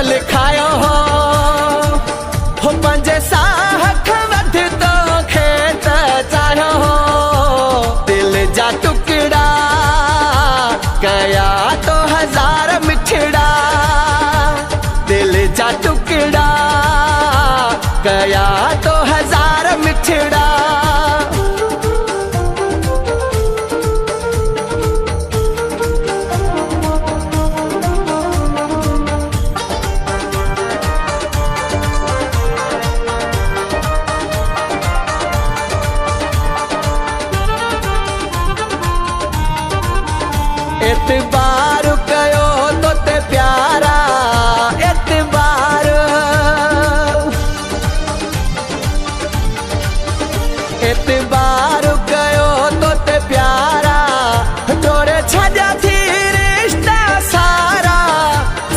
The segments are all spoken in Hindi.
लिखायो हो पंजे साहख वध तो खेत चाहो हो दिल जा टुकड़ा कया तो हजार मिठड़ा दिल जा टुकड़ा कया तो हजार मिठड़ा एतबार कयो तो ते प्यारा एतबार एतबार कयो तो ते प्यारा तोरे छड्या थी रिश्ता सारा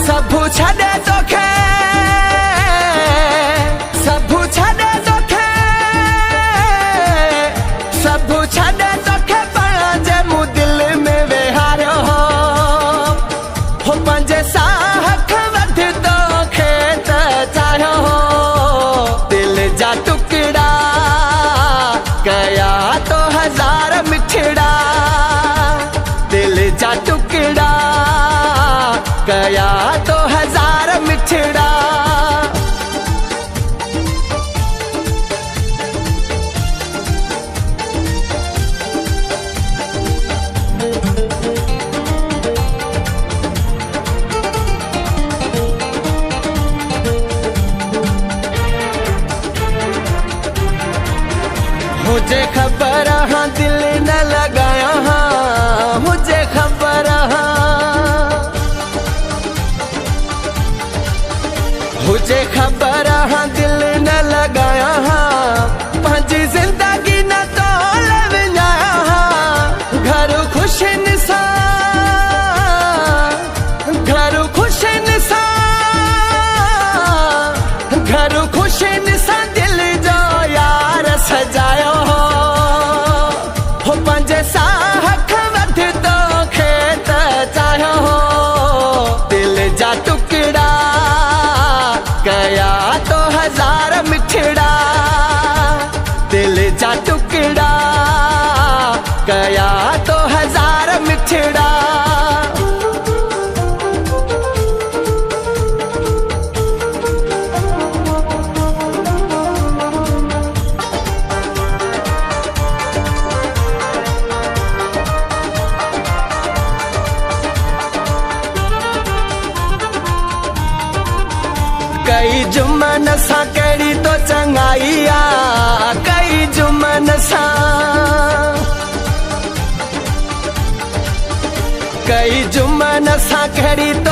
सबू छॾे तोखे सबू छॾे तोखे सबू छॾे तोखे पंहिंजे मूं दिल में वेहारियो हो पंजे साहख वध तो खेत चाहो हो दिल जा टुकड़ा कया तो हजार मिठड़ा दिल जा टुकड़ा कया तो हजार मिठड़ा मुझे खबर हाँ दिल न लगाया हाँ मुझे खबर हाँ मुझे खबर हाँ दिल न लगाया हाँ पंहिंजी जिंदगी न तोल विञाया हाँ घर खुश निसा घर खुश निसा घर खुश निसा दिल जो यार सजायो पंजे साहख वध तो खेत चाहो हो दिल जा टुकड़ा कया तो हजार मिठड़ा दिल जा टुकड़ा कया तो हजार मिठड़ा कई जुमन सा कड़ी तो चंगाई आ कई जुमन सा कई जुमन सा कड़ी तो